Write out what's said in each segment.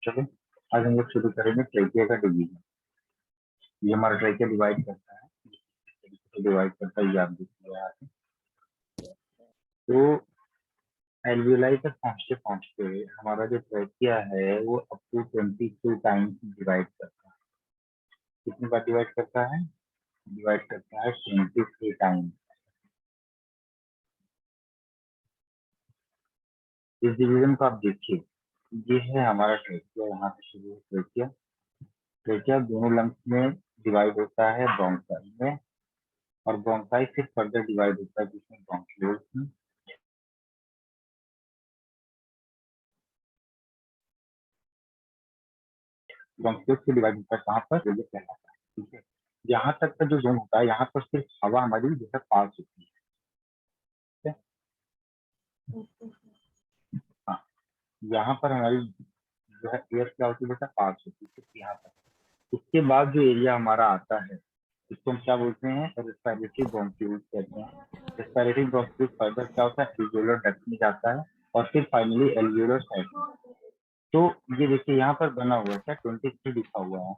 चलो आज हम लोग शुरू करेंगे ट्रेकिया का डिवीजन। ये हमारा ट्रेकिया डिवाइड करता है, डिवाइड करता है ये आप देखिए यहाँ से। तो एल्वियोलाई तक पहुंचते पहुंचते हमारा जो ट्रेकिया है वो अप टू 22 टाइम्स डिवाइड करता है। कितनी बार डिवाइड करता है? डिवाइड करता है 23 टाइम्स। इस डिवीजन को आप देखिए, ये है हमारा ट्रेकिया। यहाँ से शुरू है ट्रेकिया। ट्रेकिया दोनों लंग्स में डिवाइड होता है ब्रोंकाई में, और ब्रोंकाई फिर फर्दर डिवाइड होता है जिसमें ब्रोंकियोल्स में। ब्रोंकियोल्स से डिवाइड होता है कहाँ पर? ये कहलाता है। ठीक है, यहाँ तक का जो जोन होता है यहाँ पर सिर्फ हवा हमारी जैसे पास होती है। ठीक है, हाँ, यहाँ पर हमारी जो है एयर क्या होती है जैसा पास होती है सिर्फ यहाँ तक। उसके बाद जो एरिया हमारा आता है इसको हम क्या बोलते हैं? रेस्पिरेटरी ब्रोंक्यूल्स कहते हैं। रेस्पिरेटरी ब्रोंक्यूल्स फर्दर क्या होता है? एल्वियोलर डक्ट में जाता है और फिर फाइनली एल्वियोलर साइड में। तो ये देखिए यहाँ पर बना हुआ है क्या 23 लिखा हुआ है।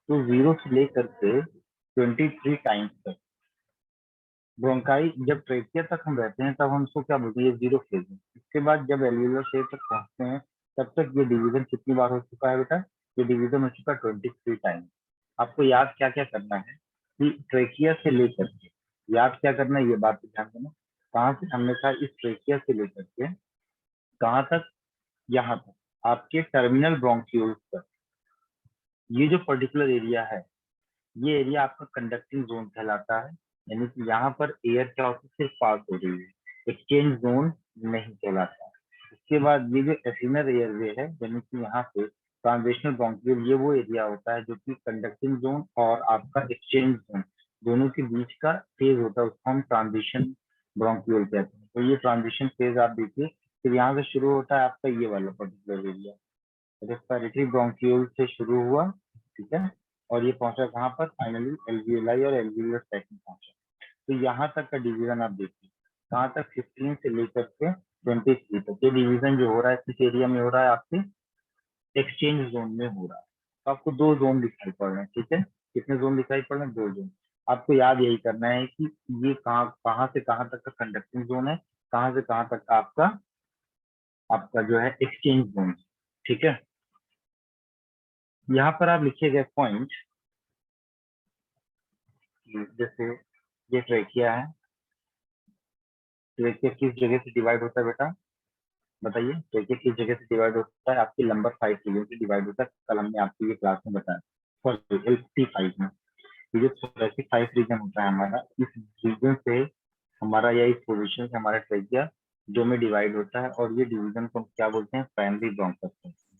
तो 0 से लेकर के 23 टाइम्स तक ब्रोंकाई, जब ट्रेकिया तक हम रहते हैं तब हम उसको क्या बोलते हैं? ये 0 फेज है। इसके बाद जब एल्वियोलर फेज तक पहुंचते हैं तब तक ये डिवीजन कितनी बार हो चुका है बेटा? ये डिवीजन हो चुका है 23 टाइम्स। आपको याद क्या क्या करना है कि ट्रेकिया से लेकर के, याद क्या करना है ये बात पे ध्यान देना। कहाँ से हमने कहा? इस ट्रेकिया से लेकर के कहाँ तक? यहाँ तक, आपके टर्मिनल ब्रोंक्यूल्स तक। ये जो पर्टिकुलर एरिया है ये एरिया आपका कंडक्टिंग जोन कहलाता है। यानी कि यहाँ पर एयर क्या होती है? सिर्फ पास हो रही है, एक्सचेंज जोन नहीं कहलाता। इसके बाद ये जो एफिनर एयरवे है, यानी कि यहाँ पे ट्रांजिशनल ब्रोंकियल, ये वो एरिया होता है जो कि कंडक्टिंग जोन और आपका एक्सचेंज जोन दोनों के बीच का फेज होता है, उसको हम ट्रांजिशन ब्रोंकियल कहते हैं। तो ये ट्रांजिशन फेज आप देखिए, फिर यहाँ से शुरू होता है आपका ये वाला पर्टिकुलर एरिया, रेस्पिरेटरी ब्रोंक्यूल से शुरू हुआ। ठीक है, और ये पहुंचा कहाँ पर? फाइनली एल्वियोलाई और एल्वियोलर साइड में पहुंचा। तो यहाँ तक का डिवीजन आप देखिए, कहाँ तक? 15 से लेकर के 23 तक ये डिवीजन जो हो रहा है किस एरिया में हो रहा है? आपके एक्सचेंज जोन में हो रहा है। तो आपको दो जोन दिखाई पड़ रहे हैं। ठीक है, कितने जोन दिखाई पड़ रहे हैं? दो जोन। आपको याद यही करना है कि ये कहाँ कहाँ से कहाँ तक का कंडक्टिंग जोन है, कहाँ से कहाँ तक का आपका आपका जो है एक्सचेंज जोन। ठीक है, यहाँ पर आप लिखिए गए पॉइंट, जैसे ये ट्रेकिया है। ट्रेकिया किस जगह से डिवाइड होता है बेटा? बताइए, ट्रेकिया किस जगह से डिवाइड होता है? आपकी लंबर 5 रीजन से डिवाइड होता है। कल हमने आपको ये क्लास में बताया, सॉरी LT5 में। ये जो थोरेसिक 5 रीजन होता है हमारा, इस रीजन से हमारा या इस पोजीशन से हमारा ट्रेकिया जो में डिवाइड होता है, और ये डिवीजन को हम क्या बोलते हैं? प्राइमरी ब्रोंकस कहते हैं।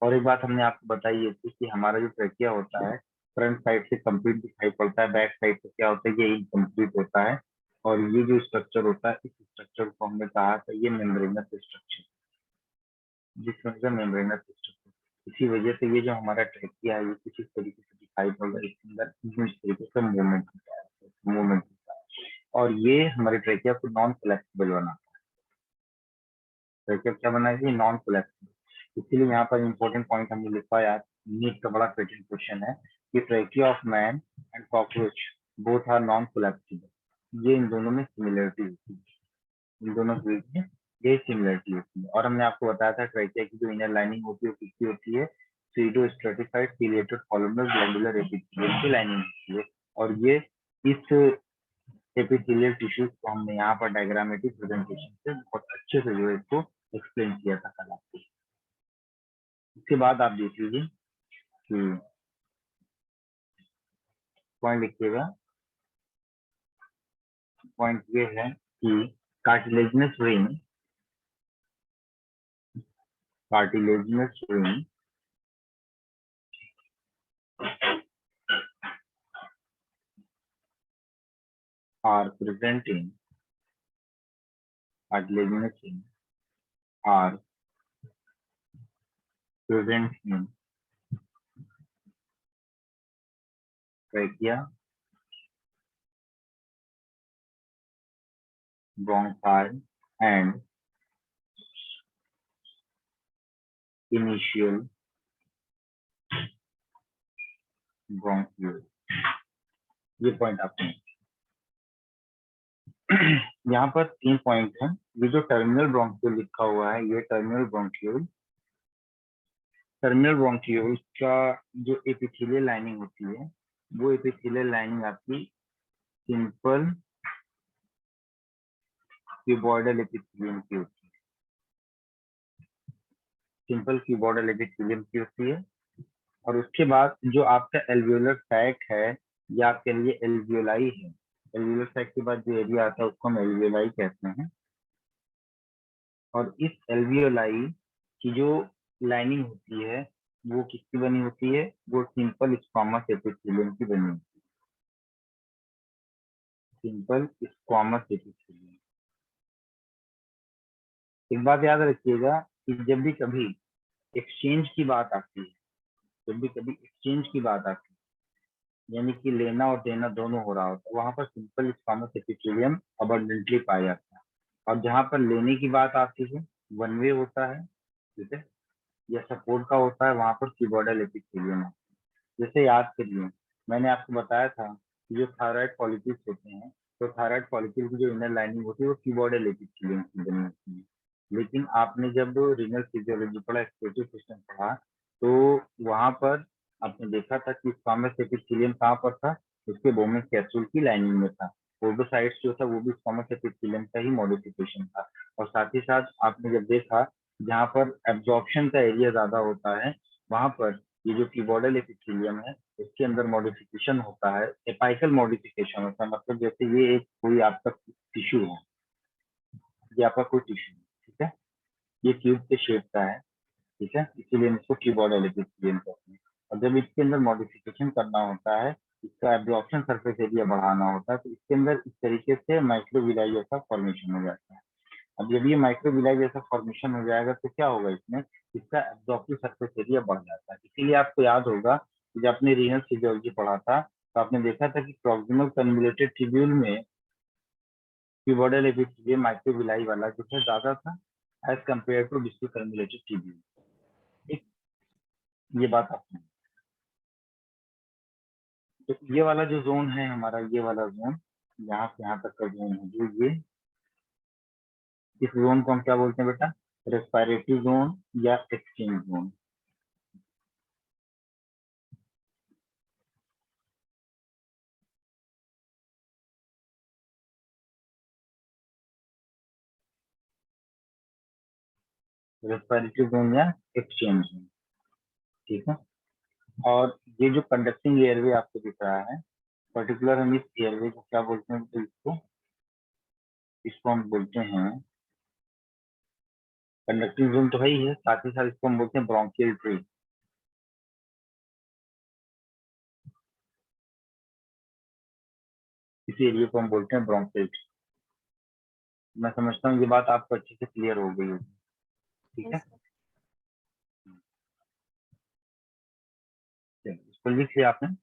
और एक बात हमने आपको बताई ये थी कि हमारा जो ट्रेकिया होता है फ्रंट साइड से कंप्लीट दिखाई पड़ता है, बैक साइड से क्या होता है? ये इनकम्प्लीट होता है। और ये जो स्ट्रक्चर होता है, इस स्ट्रक्चर को हमने कहा था ये मेम्ब्रेनस स्ट्रक्चर, जिसमें मेम्ब्रेनस स्ट्रक्चर। इसी वजह से ये जो हमारा ट्रेकिया है ये कुछ इस तरीके से दिखाई पड़ रहा है, इसके अंदर इस तरीके से मूवमेंट होता है, मूवमेंट होता है। और ये हमारे ट्रेकिया को नॉन कोलैप्सिबल बनाता है। ट्रेकिया क्या बनाएगी? Non collapsible. इसीलिए यहाँ पर इंपॉर्टेंट पॉइंट हमने लिखा है, नीट का बड़ा क्वेश्चन क्वेश्चन है कि trachea of man and cockroach both are non collapsible. ये इन दोनों में सिमिलरिटी होती है, इन दोनों के बीच में ये सिमिलरिटी होती है। और हमने आपको बताया था ट्रेकिया की जो इनर लाइनिंग होती है वो किसकी होती है? Pseudo stratified ciliated columnar glandular epithelium की लाइनिंग होती है। और ये इस एपिथेलियल टिश्यूज को हमने यहाँ पर डायग्रामेटिक प्रेजेंटेशन से बहुत अच्छे से जो है इसको एक्सप्लेन किया था कल आपको। इसके बाद आप देख लीजिए कि पॉइंट लिखिएगा। पॉइंट ये है कि cartilaginous ring, cartilaginous ring are present in cartilaginous ring are present in trachea, bronchi and initial bronchiole, ये पॉइंट आपने यहाँ पर 3 पॉइंट हैं। ये जो टर्मिनल ब्रोंक्यूल लिखा हुआ है, ये टर्मिनल ब्रोंक्यूल का जो एपिथेलियल लाइनिंग होती है, वो एपिथेलियल लाइनिंग आपकी सिंपल क्यूबॉइडल एपिथेलियम की होती है। सिंपल क्यूबॉइडल एपिथेलियम की होती है। और उसके बाद जो आपका एल्वियोलर सैक है, या आपके लिए एल्वियोलाई है, एल्वियोलर सैक के बाद जो एरिया आता है उसको हम एल्वियोलाई कहते हैं। और इस एल्वियोलाई की जो लाइनिंग होती है वो किसकी बनी होती है? वो सिंपल स्क्वामस एपिथेलियम की बनी होती है। Simple squamous epithelium. एक बात याद रखिएगा कि जब भी कभी एक्सचेंज की बात आती है, जब भी कभी एक्सचेंज की बात आती है, यानी कि लेना और देना दोनों हो रहा होता है, वहां पर सिंपल स्क्वामस एपिथेलियम अबंडेंटली पाया जाता है। और जहां पर लेने की बात आती है, वन वे होता है, ठीक है, या सपोर्ट का होता है, वहां पर क्यूबॉइडल एपिथेलियम है। जैसे याद करिए, मैंने आपको बताया था कि जो थायराइड फॉलिकल्स होते हैं, तो थायराइड फॉलिकल की जो इनर लाइनिंग होती है वो क्यूबॉइडल एपिथेलियम की बनी होती है। लेकिन आपने जब रीनल फिजियोलॉजी पढ़ा, एक्सक्रीटरी सिस्टम पढ़ा, तो वहां पर आपने देखा था कि स्क्वामस एपिथेलियम कहाँ पर था? उसके बोमेन कैप्सूल की लाइनिंग में था। पोडोसाइट्स जो था वो भी स्क्वामस एपिथेलियम का ही मॉडिफिकेशन था। और साथ ही साथ आपने जब देखा, जहाँ पर एब्जॉर्प्शन का एरिया ज्यादा होता है, वहां पर ये जो क्यूबॉइडल एपिथेलियम है, इसके अंदर मॉडिफिकेशन होता है, एपाइकल मॉडिफिकेशन होता है। मतलब जैसे ये एक कोई आपका टिश्यू है, ये आपका कोई टिश्यू है, ठीक है, ये ट्यूब के शेप का है, ठीक है, इसीलिए हम इसको क्यूबॉइडल एपिथेलियम कहते हैं। और जब इसके अंदर मॉडिफिकेशन करना होता है, इसका एब्जॉर्प्शन सरफेस एरिया बढ़ाना होता है, तो इसके अंदर इस तरीके से माइक्रोविलाई जैसा फॉर्मेशन हो जाता है। अब जब ये माइक्रोविलाई जैसा फॉर्मेशन हो जाएगा तो क्या होगा इसमें? इसका एब्जॉर्प्टिव सरफेस एरिया बढ़ जाता है। इसीलिए आपको याद होगा कि जब आपने रीनल फिजियोलॉजी पढ़ा था, तो आपने देखा था कि प्रॉक्सिमल कन्वोल्यूटेड ट्यूब्यूल में क्यूबॉइडल एपिथेलियम माइक्रोविलाई वाला जो है ज्यादा था as compare to distal convoluted tubule. ठीक, ये बात आपने, तो ये वाला जो जोन है हमारा, ये वाला जोन, यहाँ से यहाँ तक का जोन है, जो ये, इस जोन को हम क्या बोलते हैं बेटा? रेस्पिरेटरी जोन या एक्सचेंज जोन। रेस्पिरेटरी जोन या एक्सचेंज जोन, ठीक है। और ये जो कंडक्टिंग एयरवे आपको दिख रहा है, पर्टिकुलर हम इस एयरवे को क्या बोलते हैं? तो इसको हम बोलते हैं कंडक्टिंग जोन, तो है ही है, साथ ही साथ इसको हम बोलते हैं ब्रोंकियल ट्री। इस एरिया को हम बोलते हैं ब्रोंकियल ट्री। मैं समझता हूँ ये बात आपको अच्छे से क्लियर हो गई होगी, ठीक है। इसको लिख लिया आपने?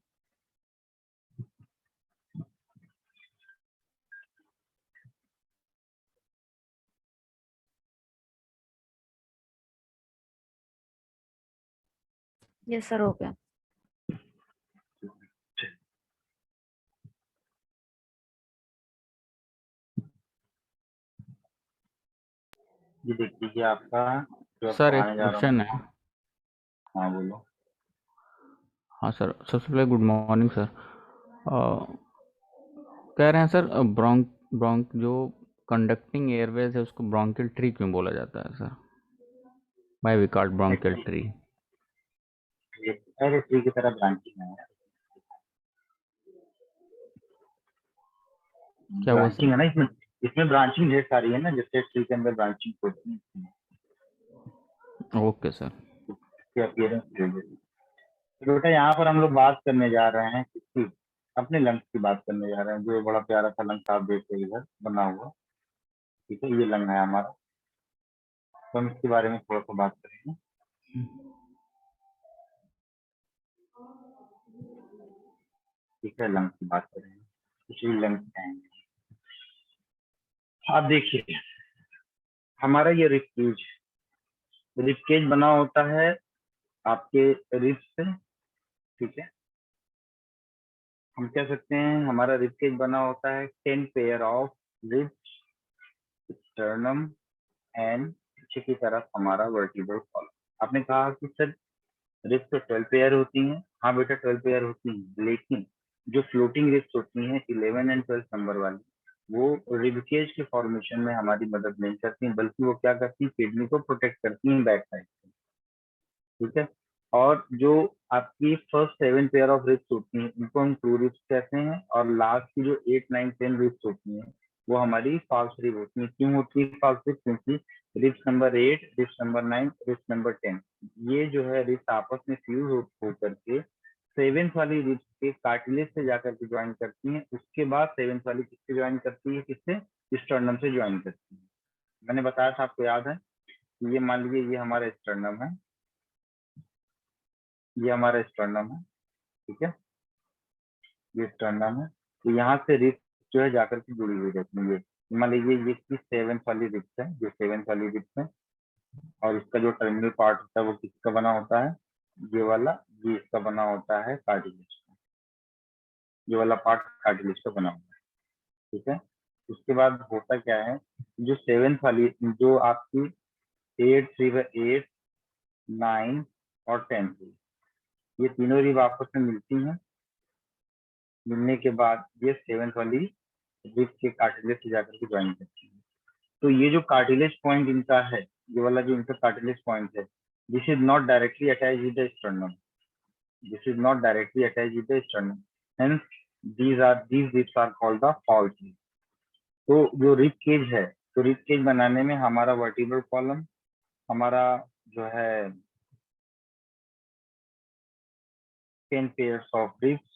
यस सर, हो गया। ये देख लीजिए आपका जो आप सर एक पढ़ाने जा रहा क्वेश्चन हूँ। है। हाँ बोलो। हाँ सर, सबसे पहले गुड मॉर्निंग सर। कह रहे हैं सर, ब्रोंक जो कंडक्टिंग एयरवेज है उसको ब्रोंकियल ट्री क्यों बोला जाता है sir? By we called bronchial tree. अरे ट्री की तरह ब्रांचिंग है, क्या हुआ ब्रांचिंग सर? है ना इसमें। इसमें ब्रांचिंग ढेर सारी है ना, जैसे ट्री के अंदर ब्रांचिंग होती है, ओके सर। इसके अपीयरेंस की वजह से। तो बेटा यहाँ पर हम लोग बात करने जा रहे हैं किसकी? अपने लंग्स की बात करने जा रहे हैं। जो बड़ा प्यारा सा लंग्स आप देख रहे हैं इधर बना हुआ, ठीक है, ये लंग है हमारा। तो हम इसके बारे में थोड़ा सा बात करेंगे। ठीक है, लंग्स की बात करेंगे, पिछली लंग्स कहेंगे। आप देखिए, हमारा ये रिब केज बना होता है आपके रिब से, ठीक है। हम कह सकते हैं हमारा रिब केज बना होता है 10 pair of ribs, sternum and पीछे की तरफ हमारा वर्टिब्रल कॉलम। आपने कहा कि सर रिब्स तो 12 पेयर होती हैं। हाँ बेटा 12 पेयर होती हैं, लेकिन जो फ्लोटिंग रिब्स होती हैं 11 एंड 12 नंबर वाली, वो रिब केज के फॉर्मेशन में हमारी मदद नहीं करती, बल्कि वो क्या करती हैं, किडनी को प्रोटेक्ट करती हैं बैक साइड से। ठीक है। और जो आपकी फर्स्ट 7 पेयर ऑफ रिब्स होती हैं उनको हम ट्रू रिब्स कहते हैं, और लास्ट की जो 8 9 10 रिब्स होती हैं वो हमारी फॉल्स रिब होती है। क्यों होती है फॉल्स रिब? क्योंकि ribs number 8, ribs number 9, ribs number 10, ये जो है रिब्स आपस में फ्यूज हो करके सेवेंथ वाली रिब्स के कार्टिलेज से जाकर के ज्वाइन करती हैं। उसके बाद सेवेंथ वाली किससे ज्वाइन करती है? किससे? स्टर्नम से ज्वाइन करती है। मैंने बताया था, आपको याद है? ये मान लीजिए ये हमारा स्टर्नम है, ये हमारा स्टर्नम है। ठीक है, ये स्टर्नम है। तो यहाँ से रिब्स जो है जाकर के जुड़ी हुई रहती है। ये मान लीजिए ये की 7th वाली रिब्स है, ये 7th वाली रिब्स है, और इसका जो टर्मिनल पार्ट होता है वो किसका बना होता है? ये वाला, ये इसका बना होता है कार्टिलेज का। ये वाला पार्ट कार्टिलेज का बना होता है। ठीक है। उसके बाद होता क्या है, जो 7th वाली, जो आपकी 8 3 8 9 और 10, ये तीनों रिब आपस में मिलती हैं। मिलने के बाद ये 7th वाली रिब के कार्टिलेज से जाकर के ज्वाइन करती है। तो ये जो कार्टिलेज पॉइंट इनका है, ये वाला जो इनका कार्टिलेज पॉइंट है, this is not directly attach with the sternum, this is not directly attach with the sternum, hence these ribs are called the false rib। तो जो रिब केज है, तो रिब केज बनाने में हमारा वर्टिब्रल कॉलम, हमारा जो है 10 पेयर्स ऑफ रिब्स,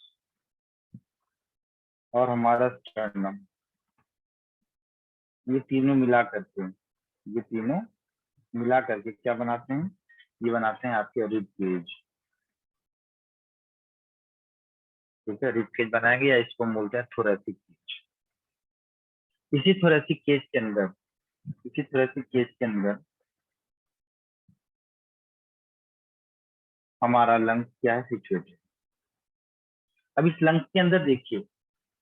और हमारा स्टर्नम, ये तीनों मिला करके, ये तीनों मिला करके क्या बनाते हैं? ये बनाते हैं आपके रिब केज। ठीक है, रिब केज बनाएंगे, या इसको हम बोलते हैं थोरेसिक केज। इसी थोरेसिक केज के अंदर, इसी थोरेसिक केज के अंदर हमारा लंग्स क्या है सिचुएटेड। अब इस लंग्स के अंदर देखिए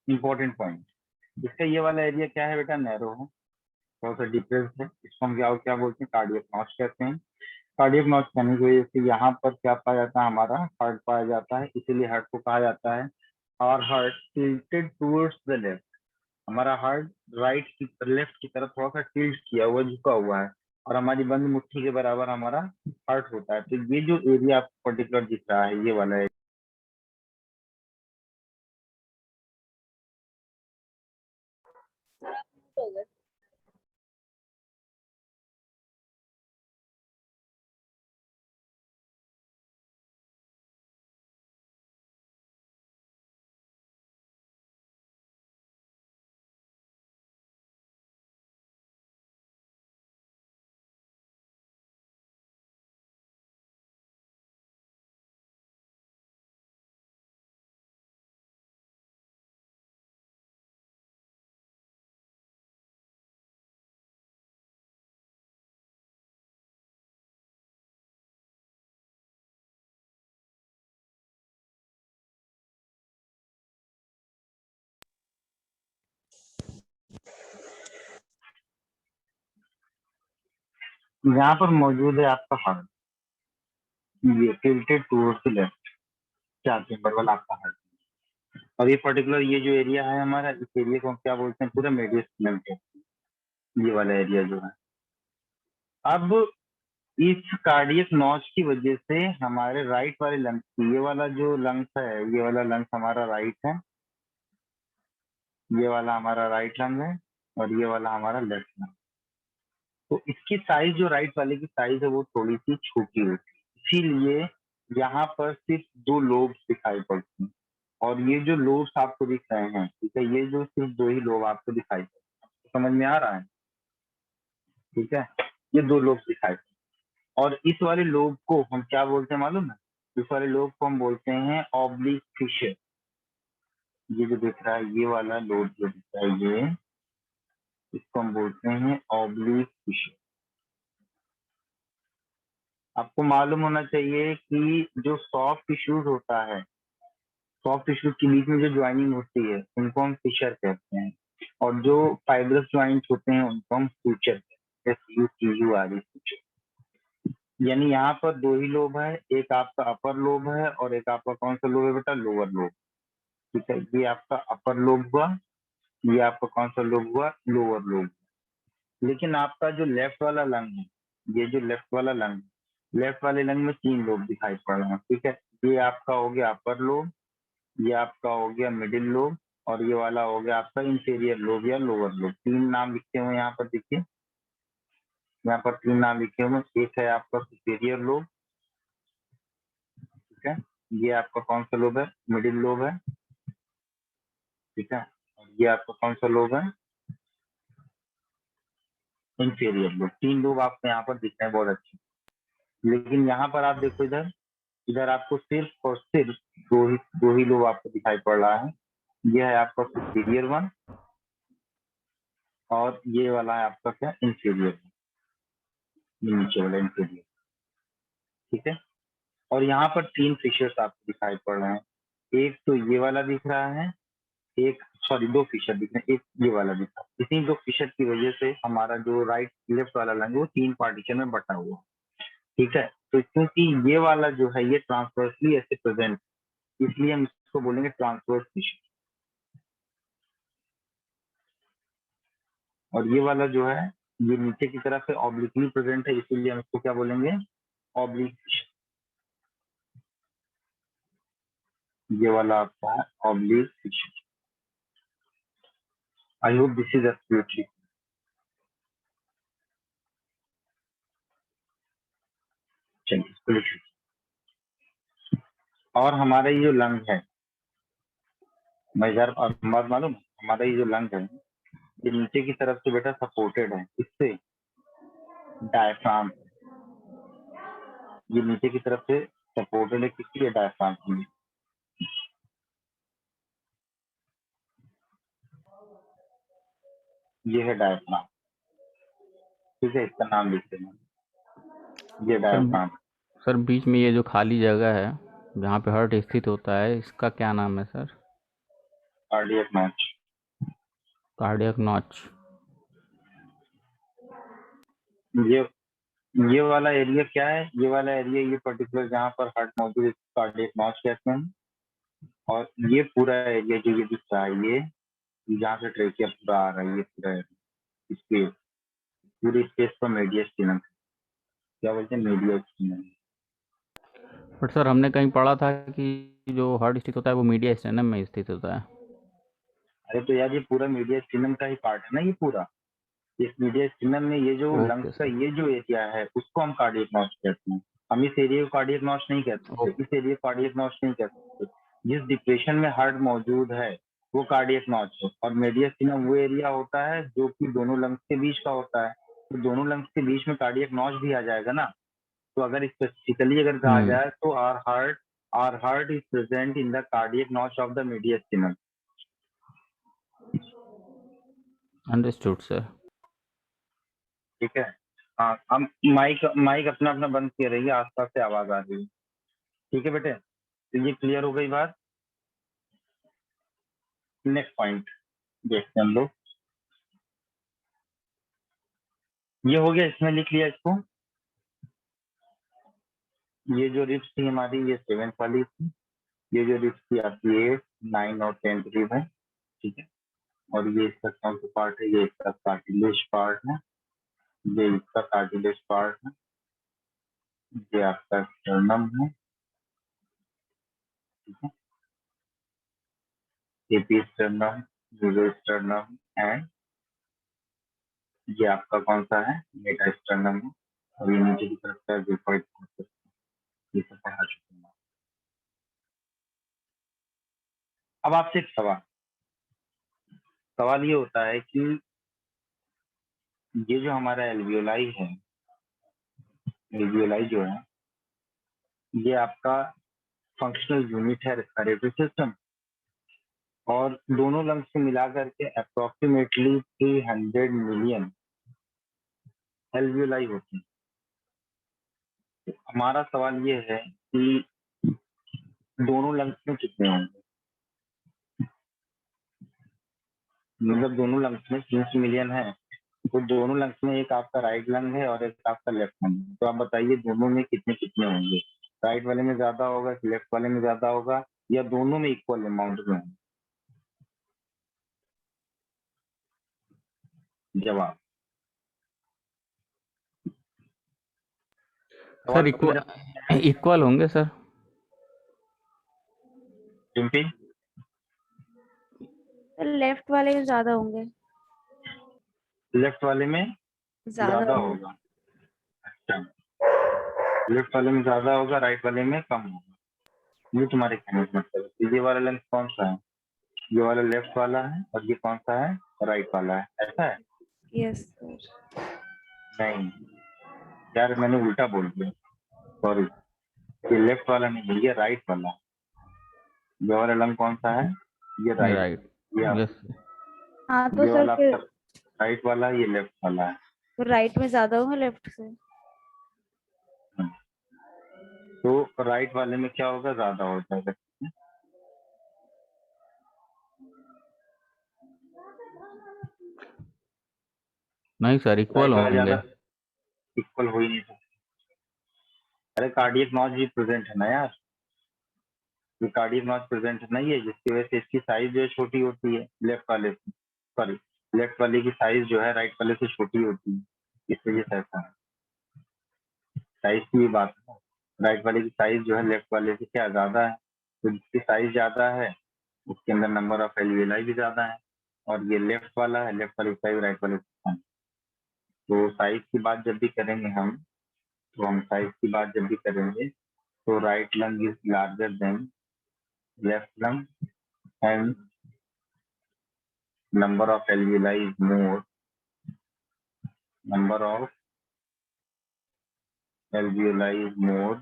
इंपॉर्टेंट पॉइंट, इसका ये वाला एरिया क्या है बेटा? नैरो है, थोड़ा सा डिप्रेस है। इसको हम क्या क्या बोलते हैं? कार्डियक नॉच कहते हैं। कार्डियक नॉच कहने की वजह से यहाँ पर क्या पाया जाता है? हमारा हार्ट पाया जाता है, इसीलिए हार्ट को कहा जाता है और heart tilted towards the left. हमारा हार्ट राइट की लेफ्ट की तरफ थोड़ा सा टिल्ट किया हुआ, झुका हुआ है, और हमारी बंद मुट्ठी के बराबर हमारा हार्ट होता है। तो ये जो एरिया पर्टिकुलर दिख रहा है, ये वाला एरिया, यहाँ पर मौजूद है आपका हार्ट, ये tilted towards the left, 4 chamber वाला आपका हार्ट। और ये पर्टिकुलर ये जो एरिया है हमारा, इस एरिया को हम क्या बोलते हैं? पूरा मेडियस्टम कहते हैं, ये वाला एरिया जो है। अब इस कार्डियक नॉच की वजह से हमारे राइट वाले लंग्स की, ये वाला जो लंग्स है, ये वाला लंग्स हमारा राइट है, ये वाला हमारा राइट लंग है, और ये वाला हमारा लेफ्ट लंग। तो इसकी साइज, जो राइट वाले की साइज है, वो थोड़ी सी छोटी होती है, इसीलिए यहाँ पर सिर्फ 2 लोब्स दिखाई पड़ते हैं। और ये जो लोब्स आपको दिख रहे हैं, ठीक है, ये जो सिर्फ 2 ही लोब आपको दिखाई पड़ते हैं। आपको समझ में आ रहा है? ठीक है, ये 2 लोब्स दिखाई पड़ते हैं। और इस वाले लोब को हम क्या बोलते हैं मालूम है? इस वाले लोब को हम बोलते हैं ऑब्लिक फिशर। ये जो दिख रहा है, ये वाला लोब जो दिख रहा है, ये, इसको हम बोलते हैं ऑब्लिक फिशर। आपको मालूम होना चाहिए कि जो सॉफ्ट टिश्यूज होता है, सॉफ्ट टिश्यू के बीच में जो ज्वाइनिंग होती है उनको हम फिशर कहते हैं, और जो फाइब्रस ज्वाइंट्स होते हैं उनको हम सूचर कहते हैं, SUTUR, सूचर। यानी यहाँ पर दो ही लोब है, एक आपका अपर लोब है और एक आपका कौन सा लोब है बेटा, लोअर लोब। ठीक है, ये आपका अपर लोब हुआ, ये आपका कौन सा लोब हुआ, लोअर लोब। लेकिन आपका जो लेफ्ट वाला लंग है, ये जो लेफ्ट वाला लंग, लेफ्ट वाले लंग में 3 लोब दिखाई पड़ रहे हैं। ठीक है, ये आपका हो गया अपर लोब, ये आपका हो गया मिडिल लोब, और ये वाला हो गया आपका इंफीरियर लोब या लोअर लोब। 3 नाम लिखे हुए यहाँ पर, देखिए यहाँ पर 3 नाम लिखे हुए। एक है आपका सुपीरियर लोब, ठीक है, ये आपका कौन सा लोब है, मिडिल लोब है, ठीक है, और ये आपका कौन सा लोब है, इंफीरियर लोब। 3 लोब आपको यहाँ पर दिख रहे हैं, बहुत अच्छे। लेकिन यहाँ पर आप देखो, इधर इधर आपको सिर्फ और सिर्फ दो ही लोब आपको दिखाई पड़ रहा है। ये है आपका सुपीरियर वन, और ये वाला है आपका क्या, इंफीरियर, ये नीचे वाला इंफीरियर। ठीक है, और यहाँ पर 3 फिशर्स आपको दिखाई पड़ रहे हैं। एक तो ये वाला दिख रहा है, एक, सॉरी, 2 फिशर दिख रहे हैं, एक ये वाला दिख रहा है। इसी 2 फिशर की वजह से हमारा जो राइट लेफ्ट वाला लंग है वो 3 पार्टीशन में बटा हुआ। ठीक है, तो क्योंकि ये वाला जो है ये ट्रांसवर्सली ऐसे प्रेजेंट, इसलिए हम इसको बोलेंगे ट्रांसवर्स फिशर। और ये वाला जो है ये नीचे की तरफ से ऑब्लिकली प्रेजेंट है, इसीलिए हम इसको क्या बोलेंगे, ऑब्लिक फिशर। ये वाला आपका है oblique fissure. I hope this is absolutely. चलिए इसको लिख लीजिए। और हमारा ये जो लंग है, मैं यार बात मालूम, हमारा ये जो लंग है ये नीचे की तरफ से बेटा सपोर्टेड है, इससे डायफ्राम। ये नीचे की तरफ से सपोर्टेड है, किसकी है, डायफ्राम की। ये है डायफ्राम। ठीक है, इसका नाम लिखते हैं, ये सर डायफ्राम। सर बीच में ये जो खाली जगह है जहाँ पे हार्ट स्थित होता है, इसका क्या नाम है sir? Cardiac notch. Cardiac notch. ये ये वाला एरिया क्या है, ये वाला एरिया, ये पर्टिकुलर जहाँ पर हार्ट मौजूद है कार्डियक नॉच कहते हैं। और ये पूरा एरिया जो ये दिख रहा है, ये जहाँ से ट्रेकिया पूरा आ रहा है, ये पूरा स्पेस, पूरी स्पेस पर मीडियस्टिनम, क्या बोलते हैं, मीडियस्टिनम। बट सर हमने कहीं पढ़ा था कि जो हार्ट स्थित होता है वो मीडिया स्टेनम में स्थित होता है। अरे तो यार ये पूरा मीडियस्टिनम का ही पार्ट है ना, ये पूरा। इस मीडियस्टिनम में ये जो लंग्स ओके का सर। ये जो एरिया है उसको हम कार्डियक नॉच कहते हैं। हम इस एरिया को कार्डियक नॉच नहीं कहते, ओके। इस एरिया को कार्डियक नॉच नहीं कहते। जिस डिप्रेशन में हार्ट मौजूद है वो कार्डियक नॉच है, और मीडियस्टिनम वो एरिया होता है जो कि दोनों लंग्स के बीच का होता है। तो दोनों लंग्स के बीच में कार्डियक नॉच भी आ जाएगा ना। तो अगर स्पेसिफिकली अगर कहा जाए तो our heart is present in the cardiac notch of the mediastinum. Understood sir. ठीक है, हाँ, हम माइक माइक अपना अपना बंद किए रहिए, आसपास से आवाज आ रही है। ठीक है बेटे, तो ये क्लियर हो गई बात। नेक्स्ट पॉइंट देखते हैं हम लोग। ये हो गया, इसमें लिख लिया इसको। ये जो रिप्स थी हमारी, ये 7th वाली थी। ये जो रिप्स थी आपकी 8, 9 और 10th रिप है। ठीक है, और ये इसका कौन सा पार्ट है, ये इसका कार्टिलेज पार्ट है, ये इसका कार्टिलेज पार्ट है, ये आपका स्टर्नम है। ठीक है, एपिस्टर्नम, यूरोस्टर्नम एंड ये आपका कौन सा है, मेटास्टर्नम है। और ये नीचे की तरफ का ग्रिफॉइड, ये सब पढ़ा चुके हैं। अब आपसे एक सवाल सवाल ये होता है कि ये जो हमारा एल्वियोलाई है, एल्वियोलाई जो है ये आपका फंक्शनल यूनिट है रेस्पिरेटरी सिस्टम, और दोनों लंग्स से मिलाकर के अप्रोक्सीमेटली 300 मिलियन एल्वियोलाई होते हैं। तो हमारा सवाल ये है कि दोनों लंग्स में कितने होंगे। मतलब दोनों लंग्स में 300 मिलियन है, तो दोनों लंग्स में एक आपका राइट लंग है और एक आपका लेफ्ट लंग है, तो आप बताइए दोनों में कितने कितने होंगे? राइट वाले में ज्यादा होगा कि लेफ्ट वाले में ज्यादा होगा, या दोनों में इक्वल अमाउंट में होंगे? जवाब। सर सवाल का मेरा है इक्वल होंगे सर। सिंपल। लेफ्ट वाले में ज्यादा होंगे। लेफ्ट वाले में ज्यादा ज्यादा होंगे। होगा। अच्छा, लेफ्ट वाले में ज्यादा होगा, राइट वाले में कम होगा, ये तुम्हारे कहने का मतलब है। तो ये वाला लेंस कौन सा है? ये वाला लेफ्ट वाला है, और ये कौन सा है? राइट वाला है, ऐसा है? Yes sir. नहीं यार, मैंने उल्टा बोल दिया, सॉरी। ये लेफ्ट वाला नहीं है, ये राइट वाला है। ये वाला लंग कौन सा है? ये राइट। राइट। ये यस। हाँ तो ये सर वाला फिर आपका राइट वाला है, ये लेफ्ट वाला है। तो राइट में ज्यादा होंगे लेफ्ट से। तो राइट वाले में क्या होगा? ज्यादा हो जाएगा। नहीं सर, इक्वल राइट वाला होंगे। ज्यादा इक्वल हो ही नहीं सकता। अरे कार्डियक नॉच भी प्रेजेंट है ना यार, ये कार्डियक नॉच प्रेजेंट नहीं है, जिसकी वजह से इसकी साइज जो है छोटी होती है लेफ्ट वाले से, सॉरी, लेफ्ट वाले की साइज जो है राइट वाले से छोटी होती है, इस वजह से ऐसा है। साइज की भी बात है, राइट वाले की साइज जो है लेफ्ट वाले से क्या ज्यादा है, तो जिसकी साइज ज्यादा है उसके अंदर नंबर ऑफ एल्वियोलाई भी ज्यादा है, और ये लेफ्ट वाला है, लेफ्ट वाले की साइज राइट वाले से कम। तो साइज की बात जब भी करेंगे हम, तो हम साइज की बात जब भी करेंगे, तो right lung is larger than left lung, and number of alveoli is more, number of alveoli is more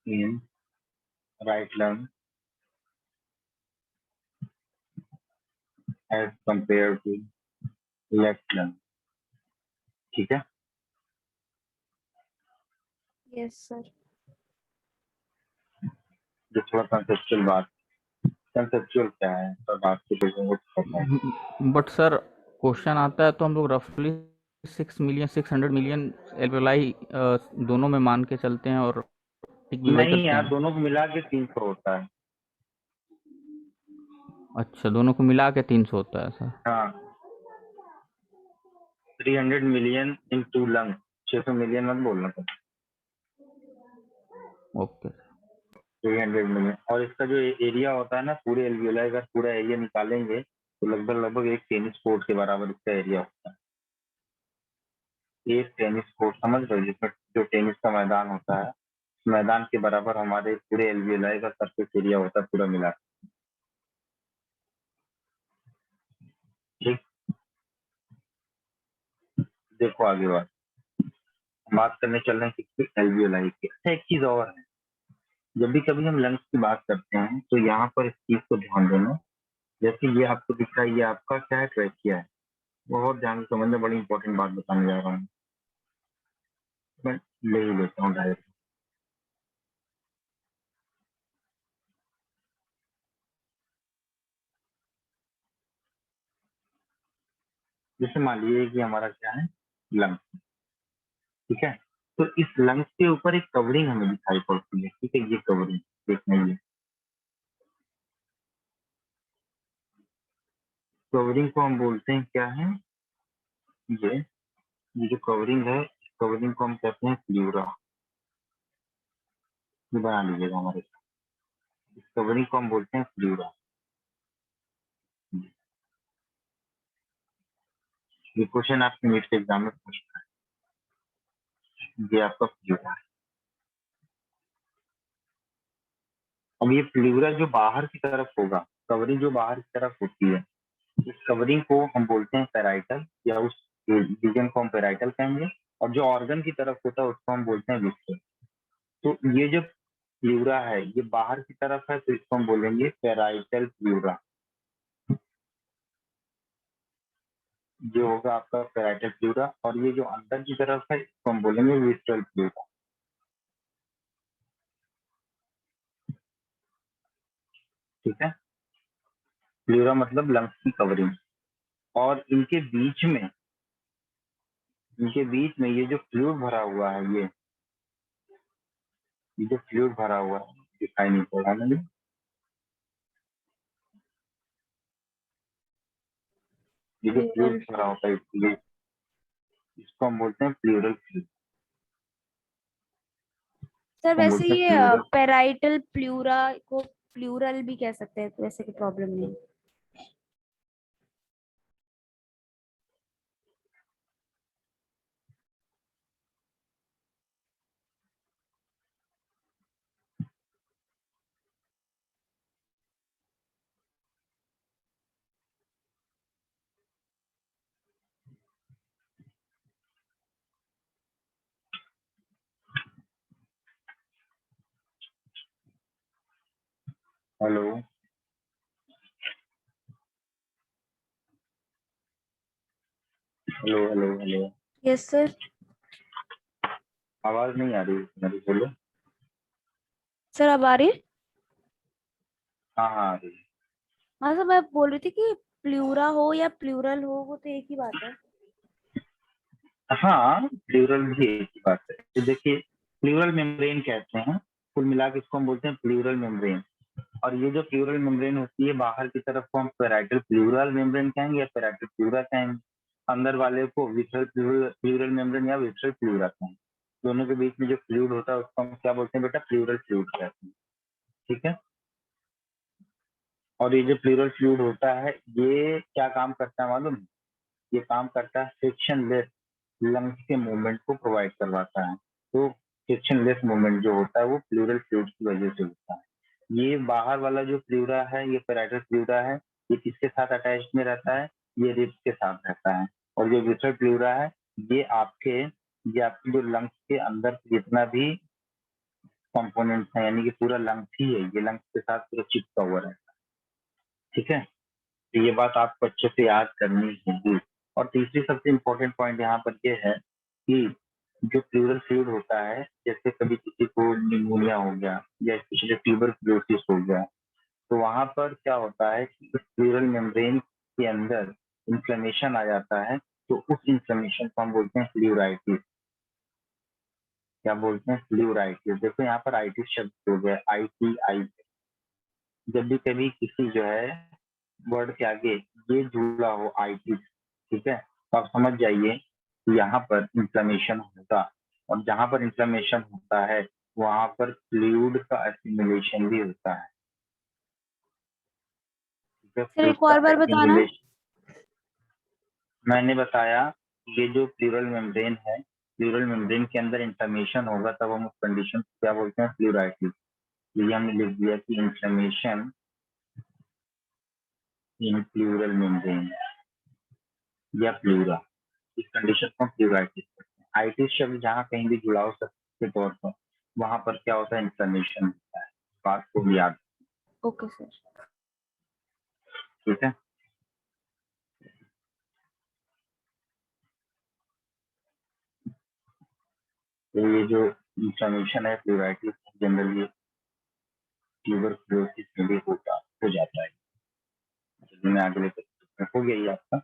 in right lung as compared to left lung। ठीक है, यस सर। जो थोड़ा कंसेप्चुअल बात, कंसेप्चुअल क्या है तो बात के लोगों को पता है। बट सर क्वेश्चन आता है तो हम लोग रफली 6 मिलियन 600 मिलियन एल्वेलाई दोनों में मान के चलते हैं और इक्विवाई नहीं करते यार, हैं। दोनों को मिला के 300 होता है। अच्छा, दोनों को मिला के 300 होता है सर। हाँ, 300 million in two lung, 600 million मत बोलना तुम, ओके। 300 मिलियन। और इसका जो एरिया होता है ना, पूरे एल्वियोलाई का पूरा एरिया निकालेंगे तो लगभग लगभग एक टेनिस कोर्ट के बराबर इसका एरिया होता है। एक टेनिस कोर्ट समझ रहे हो, जिसमें जो टेनिस का मैदान होता है, मैदान के बराबर हमारे पूरे एलवीएलआई का सरफेस एरिया होता है पूरा मिला के। ठीक, देखो आगे बात करने चल रहे हैं एलवीएलआई की। अच्छा, एक चीज और है, जब भी कभी हम लंग्स की बात करते हैं तो यहाँ पर इस चीज को ध्यान देना, जैसे ये आपको दिख रहा है, ये आपका क्या है? ट्रैकिया है। बहुत ध्यान से समझना, बड़ी इंपॉर्टेंट बात बताने जा रहा हूँ, मैं ले ही लेता हूँ डायरेक्ट। जैसे मान लीजिए कि हमारा क्या है? लंग्स। ठीक है, तो इस लंग्स के ऊपर एक कवरिंग हमें दिखाई पड़ती है। ठीक है, ये कवरिंग देखना, ये कवरिंग को हम बोलते हैं क्या है? ये जो कवरिंग है, कवरिंग को हम कहते हैं प्लूरा। ये बना लीजिएगा हमारे साथ, इस कवरिंग को हम बोलते हैं प्लूरा। ये क्वेश्चन आपके नीट के एग्जाम में पूछता है, ये आपका प्लूरा है। अब ये प्लूरा जो बाहर की तरफ होगा, कवरिंग जो बाहर की तरफ होती है, इस कवरिंग को हम बोलते हैं पेराइटल, या उस रीजन को हम पेराइटल कहेंगे, और जो ऑर्गन की तरफ होता है उसको हम बोलते हैं विस्टल। तो ये जो प्लूरा है, ये बाहर की तरफ है, तो इसको हम बोलेंगे पेराइटल प्लूरा। जो होगा आपका पेराइटल प्लूरा, और ये जो अंदर की तरफ है इसको हम बोलेंगे विस्टल प्लूरा। ठीक है, प्लूरा मतलब लंग्स की कवरिंग, और इनके बीच में ये जो फ्लूइड भरा हुआ है, ये जो फ्लूइड भरा हुआ है दिखाई नहीं पड़ रहा मुझे, ये जो फ्लूइड प्लूरल। भरा होता है इसको हम बोलते हैं प्लूरल फ्लूइड, सर हम वैसे बोलते हैं ये प्लूरल। पेराइटल प्लूरा को प्लूरल भी कह सकते हैं, तो वैसे कोई प्रॉब्लम नहीं। Hello hello hello hello, yes sir. आवाज नहीं आ रही मेरी, बोलो। सर अब आ रही है? हाँ हाँ आ रही है। हाँ सर, मैं बोल रही थी कि प्लूरा हो या प्लूरल हो, वो तो एक ही बात है। हाँ प्लूरल भी एक ही बात है। तो देखिए, प्लूरल मेम्ब्रेन कहते हैं, कुल मिला के इसको हम बोलते हैं प्लूरल मेम्ब्रेन। और ये जो प्लूरल मेम्ब्रेन होती है बाहर की तरफ को हम पेराइटल प्लूरल मेम्ब्रेन कहेंगे या पेराइटल प्लूरा कहेंगे, अंदर वाले को विट्रल प्लूरल मेम्ब्रेन या विट्रल प्लूरा कहेंगे। दोनों के बीच में जो फ्लूइड होता है उसको हम क्या बोलते हैं बेटा, प्लूरल फ्लूइड कहते हैं। ठीक है। और ये जो प्लूरल फ्लूइड होता है ये क्या काम करता है मालूम है? ये काम करता है फ्रिक्शन लेस लंग्स के मूवमेंट को प्रोवाइड करवाता है। तो फ्रिक्शन लेस मूवमेंट जो होता है वो प्लूरल फ्लूइड की वजह से होता है। ये बाहर वाला जो प्लूरा है, ये पेराइटल प्लूरा है, ये किसके साथ अटैच में रहता है, ये रिब्स के साथ रहता है। और जो विट्रल प्लूरा है ये आपके जो लंग्स के अंदर जितना भी कंपोनेंट्स है, यानी कि पूरा लंग्स ही है, ये लंग्स के साथ पूरा चिपका हुआ रहता है। ठीक है। तो ये बात आपको अच्छे से याद करनी होगी। और तीसरी सबसे इम्पोर्टेंट पॉइंट यहाँ पर ये है कि जो प्लूरल फ्लूइड होता है, जैसे कभी किसी को निमोनिया हो गया या स्पेशली ट्यूबरक्लोसिस हो गया, तो वहां पर क्या होता है कि उस प्लूरल मेम्ब्रेन के अंदर इंफ्लेमेशन आ जाता है। तो उस इंफ्लेमेशन को हम बोलते हैं फ्लूराइटिस। क्या बोलते हैं? फ्लूराइटिस। देखो यहाँ पर आइटिस शब्द हो गया, ITI। जब भी कभी किसी जो है वर्ड के आगे ये जुड़ा हो आइटिस, ठीक है, तो आप समझ जाइए कि यहाँ पर इंफ्लेमेशन होगा। और जहां पर इंफ्लेमेशन होता है वहां पर फ्लूइड का एसिमिलेशन भी होता है। ठीक है, सर फ्लूइड एक का और बार बताना। एसिमिलेशन। मैंने बताया ये जो प्लूरल मेम्ब्रेन है, प्लूरल मेम्ब्रेन के अंदर इंफ्लेमेशन होगा तब हम उस कंडीशन को क्या बोलते हैं, फ्लूराइटिस। ये हमने लिख दिया कि इंफ्लेमेशन इन प्लूरल मेम्ब्रेन या प्लूरा, इस कंडीशन को प्लूराइटिस कहते हैं। आइटिस शब्द जहाँ कहीं भी जुड़ाव के तौर पर, वहां पर क्या होता है, इंफ्लेमेशन होता है। बात को याद। Okay sir. ठीक है। तो ये जो इंफ्लेमेशन है प्लूराइटिस जनरली ट्यूबरक्लोसिस में भी हो जाता है। चलिए मैं आगे लेकर हो गया ये आपका।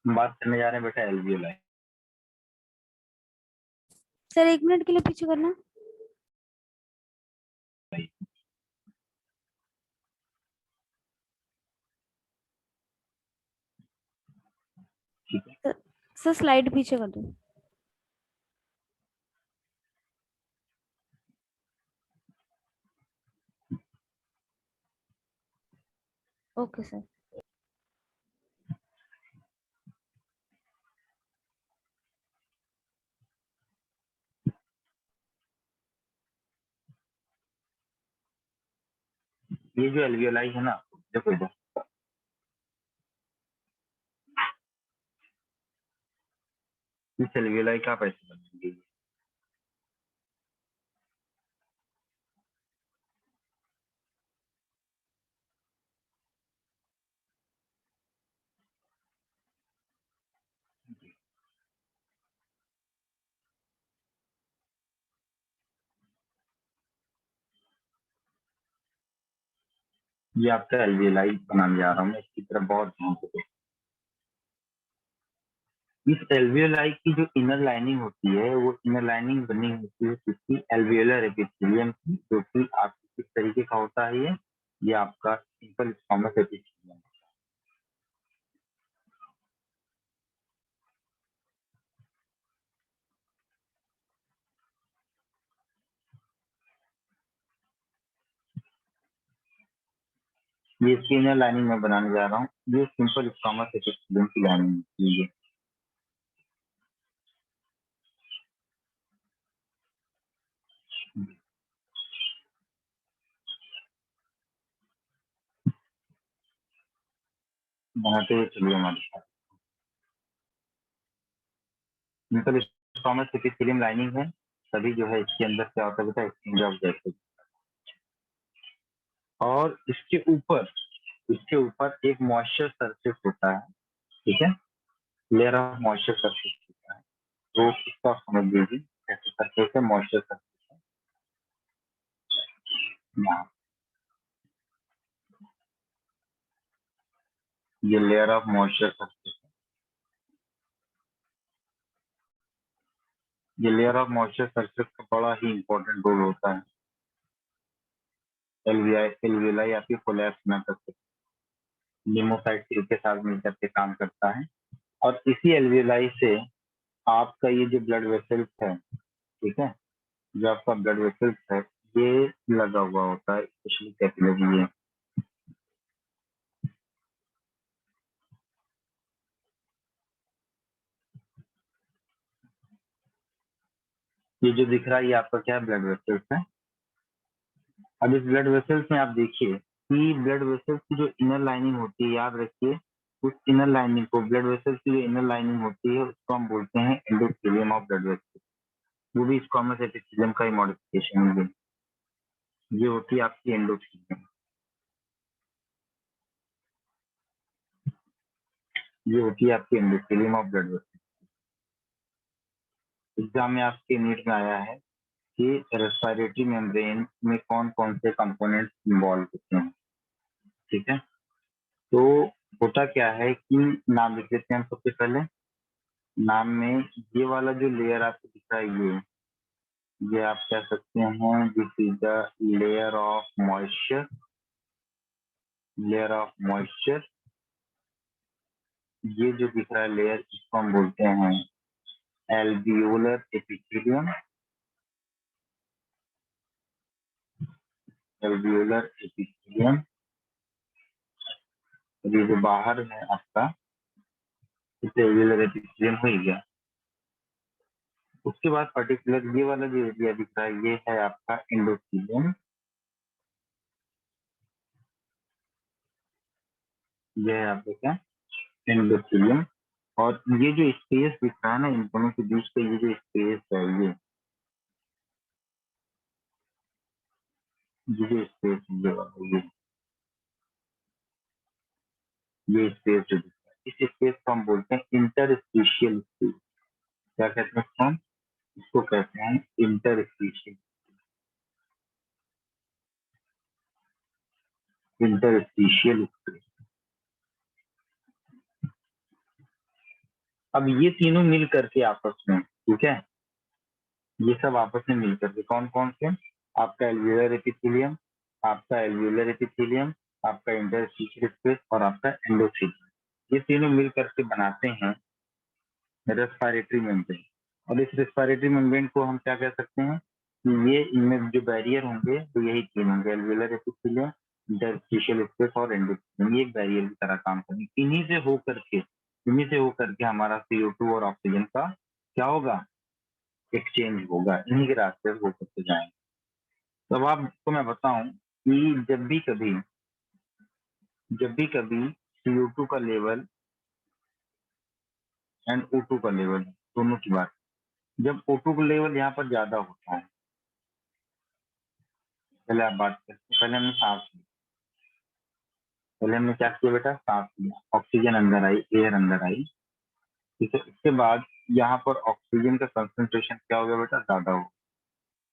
हम बात करने जा रहे हैं बेटा एल्वियोलाई। सर 1 मिनट के लिए पीछे करना। ठीक है। सर स्लाइड पीछे कर दो। Okay sir. ये जो एल्वियोलाई है ना, देखो इधर, इस एल्वियोलाई का आप ऐसे बनाएंगे, ये आपका एल्वियोलाई बनाने जा रहा हूँ मैं, इसकी तरफ बहुत ध्यान से देखो। इस एल्वियोलाई की जो इनर लाइनिंग होती है वो इनर लाइनिंग बनी होती है किसकी? एल्वियोलर एपिथेलियम की, जो कि आपके किस तरीके का होता है ये आपका सिंपल स्क्वामस एपिथेलियम। ये इसकी इनर लाइनिंग में बनाने जा रहा हूँ, ये सिंपल स्क्वामस एपिथेलियम की लाइनिंग होती है। बनाते हुए चलिए हमारे साथ। सिंपल स्क्वामस एपिथेलियम लाइनिंग है, तभी जो है इसके अंदर क्या होता है बेटा? Exchange of gases. और इसके ऊपर एक मॉइस्चर सरफेस होता है, ठीक है, लेयर ऑफ मॉइस्चर सरफेस होता है। तो इसको आप समझ लीजिए कैसे सरफेस है, मॉइस्चर सरफेस है यहाँ। ये लेयर ऑफ मॉइस्चर सरफेस है। ये लेयर ऑफ मॉइस्चर सरफेस का बड़ा ही इंपॉर्टेंट रोल होता है। एल्वियोलाई आपकी कोलैप्स ना कर सके, लिम्फोसाइट सेल के साथ मिलकर के काम करता है। और इसी एल्वियोलाई से आपका ये जो ब्लड वेसल्स है, ठीक है, जो आपका ब्लड वेसल्स है ये लगा हुआ होता है, स्पेशली कैपिलरी है। ये जो दिख रहा है ये आपका क्या है? ब्लड वेसल्स है। अब इस ब्लड वेसल्स में आप देखिए कि ब्लड वेसल्स की जो इनर लाइनिंग होती है, याद रखिए उस इनर लाइनिंग को, ब्लड वेसल्स की जो इनर लाइनिंग होती है उसको हम बोलते हैं एंडोथेलियम ऑफ ब्लड वेसल्स। वो भी स्क्वामस एपिथेलियम का ही मॉडिफिकेशन है। ये होती है आपकी एंडोथेलियम, ये होती है आपकी endothelium of blood vessels. Exam में आपके नीट में आया है कि रेस्पिरेटरी मेम्ब्रेन में कौन कौन से कंपोनेंट्स इन्वॉल्व होते हैं, ठीक है। तो होता क्या है कि नाम लिख लेते हैं हम सबसे पहले। नाम में ये वाला जो लेयर आपको दिख रहा है ये आप कह सकते हैं this is the layer of moisture. Layer of moisture, ये जो दिख रहा है लेयर इसको हम बोलते हैं एल्वियोलर एपिथेलियम। एल्वियोलर एपिथेलियम, ये जो बाहर है आपका इसे एल्वियोलर एपिथेलियम हो ही गया। उसके बाद पर्टिकुलर ये वाला जो एरिया दिख रहा है ये है आपका एंडोथेलियम। ये है आपका क्या? एंडोथेलियम। और ये जो स्पेस दिख रहा है ना इन दोनों के बीच का, ये जो स्पेस है ये जो स्पेस ये वाला ये स्पेस जो दिख रहा है इस स्पेस को हम बोलते हैं इंटरस्टिशियल स्पेस। क्या कहते हैं इसको? इसको कहते हैं इंटरस्टिशियल। Interstitial space. अब ये तीनों मिल करके आपस में, ठीक है, ये सब आपस में मिल करके कौन कौन से? आपका एल्वियोलर एपिथेलियम, आपका एल्वियोलर एपिथेलियम, आपका इंटरस्टिशियल स्पेस और आपका एंडोथेलियम, ये तीनों मिल करके बनाते हैं रेस्पिरेटरी मेम्ब्रेन। और इस रेस्पिरेटरी मेम्ब्रेन को हम क्या कह सकते हैं कि ये इनमें जो बैरियर होंगे तो यही तीन होंगे, एल्वियोलर एपिथेलियम, इंटरस्टिशियल स्पेस और एंडोथेलियम। ये एक बैरियर की तरह काम करेंगे। इन्हीं से होकर के हमारा CO2 और ऑक्सीजन का क्या होगा? एक्सचेंज होगा, इन्हीं के रास्ते से होकर के जाएंगे। तो अब आपको मैं बताऊं कि जब भी कभी CO2 का लेवल एंड O2 का लेवल, दोनों की बात, जब O2 का लेवल यहाँ पर ज्यादा होता है, पहले आप बात करते हैं, पहले हमने सांस ली, पहले हमने क्या किया बेटा? सांस लिया, ऑक्सीजन अंदर आई, एयर अंदर आई, ठीक है। इसके बाद यहाँ पर ऑक्सीजन का कंसंट्रेशन क्या हो गया बेटा? ज्यादा हो।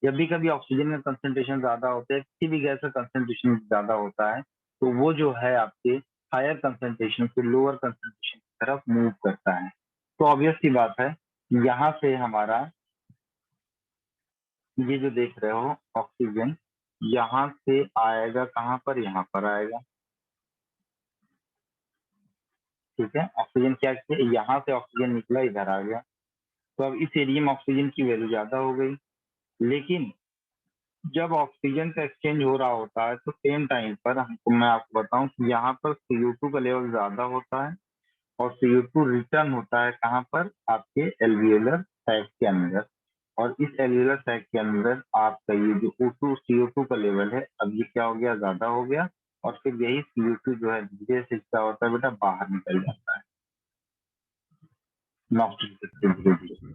जब भी कभी ऑक्सीजन का कंसंट्रेशन ज्यादा होता है, किसी भी गैस का कंसंट्रेशन ज्यादा होता है, तो वो जो है आपके हायर कंसंट्रेशन से लोअर कंसंट्रेशन की तरफ मूव करता है। तो ऑब्वियस सी बात है, यहाँ से हमारा ये जो देख रहे हो ऑक्सीजन यहाँ से आएगा, कहाँ पर, यहाँ पर आएगा। ठीक है, ऑक्सीजन क्या किया, यहाँ से ऑक्सीजन निकला इधर आ गया। तो अब इस एरिया में ऑक्सीजन की वैल्यू ज्यादा हो गई, लेकिन जब ऑक्सीजन का एक्सचेंज हो रहा होता है तो सेम टाइम पर हमको, मैं आपको बताऊं कि यहाँ पर CO2 का लेवल ज्यादा होता है और CO2 रिटर्न होता है कहाँ पर, आपके एल्वियोलर सैक के अंदर। और इस एल्वियोलर सैक के अंदर आपका ये जो O2 CO2 का लेवल है, अब ये क्या हो गया, ज्यादा हो गया। और फिर यही CO2 जो है धीरे से क्या होता है बेटा, बाहर निकल जाता है नॉस्ट्रिल से धीरे धीरे।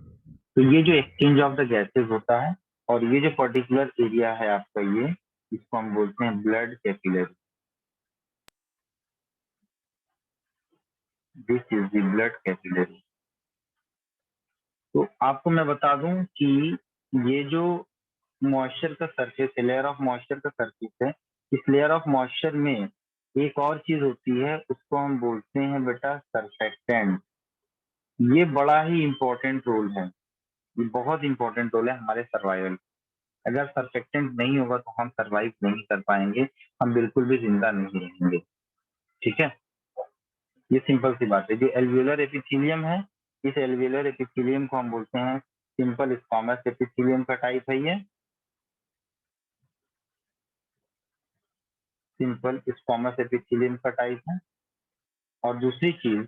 तो ये जो एक्सचेंज ऑफ द गैसेज होता है, और ये जो पर्टिकुलर एरिया है आपका, ये इसको हम बोलते हैं blood capillary. This is the blood capillary. तो आपको मैं बता दूं कि ये जो मॉइस्चर का सरफेस है, लेयर ऑफ मॉइस्चर का सरफेस है, इस लेयर ऑफ मॉइस्चर में एक और चीज होती है, उसको हम बोलते हैं बेटा सर्फेक्टेंट। ये बड़ा ही इंपॉर्टेंट रोल है, ये बहुत इंपॉर्टेंट रोल है हमारे सर्वाइवल। अगर सर्फेक्टेंट नहीं होगा तो हम सर्वाइव नहीं कर पाएंगे, हम बिल्कुल भी जिंदा नहीं रहेंगे। ठीक है, ये सिंपल सी बात है। जो एल्वियोलर एपिथेलियम है, इस एल्वियोलर एपिथेलियम को हम बोलते हैं सिंपल स्क्वामस एपिथेलियम का टाइप है ये, सिंपल स्क्वामस एपिथेलियम का टाइप है। और दूसरी चीज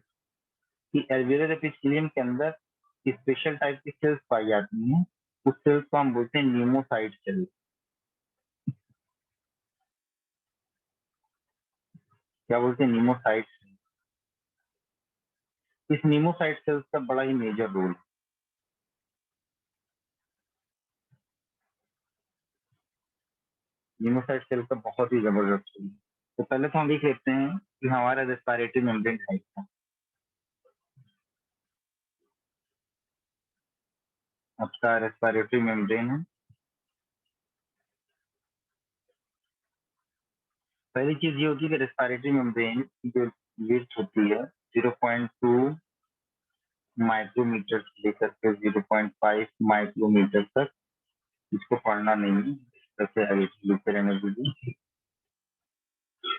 कि एल्वियोलर एपिथेलियम के अंदर स्पेशल टाइप की सेल्स पाई जाती हैं, उस सेल्स को हम बोलते हैं न्यूमोसाइट सेल्स। क्या बोलते हैं, न्यूमोसाइट। इस न्यूमोसाइट सेल्स का बड़ा ही मेजर रोल है। न्यूमोसाइट सेल का बहुत ही जबरदस्त रोल है। तो पहले तो हम देख लेते हैं कि हमारा रेस्पिरेटरी मेम्ब्रेन टाइप है। आपका रेस्पिरेटरी मेम्ब्रेन है। पहली चीज ये होती है कि रेस्पिरेटरी मेम्ब्रेन की जो विड्थ होती है 0.2 माइक्रोमीटर से लेकर के 0.5 माइक्रोमीटर तक, इसको पढ़ना नहीं है, जैसे लिखते रहने दीजिए।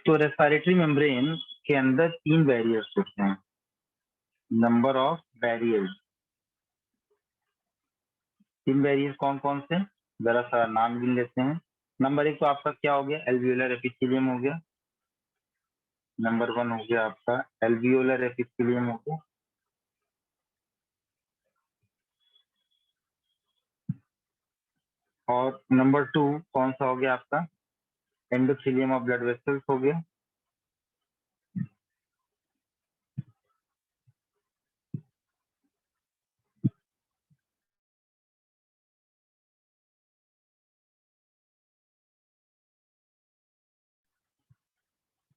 तो रेस्पिरेटरी मेम्ब्रेन के अंदर 3 बैरियर्स होते हैं, नंबर ऑफ बैरियर्स। 3 बैरियर्स कौन कौन से, जरा सा नाम गिन लेते हैं। नंबर 1 तो आपका क्या हो गया, एल्वियोलर एपिथेलियम हो गया। नंबर 1 हो गया आपका एल्वियोलर एपिथेलियम हो गया। और नंबर 2 कौन सा हो गया आपका, एंडोथेलियम ऑफ ब्लड वेसल्स हो गया।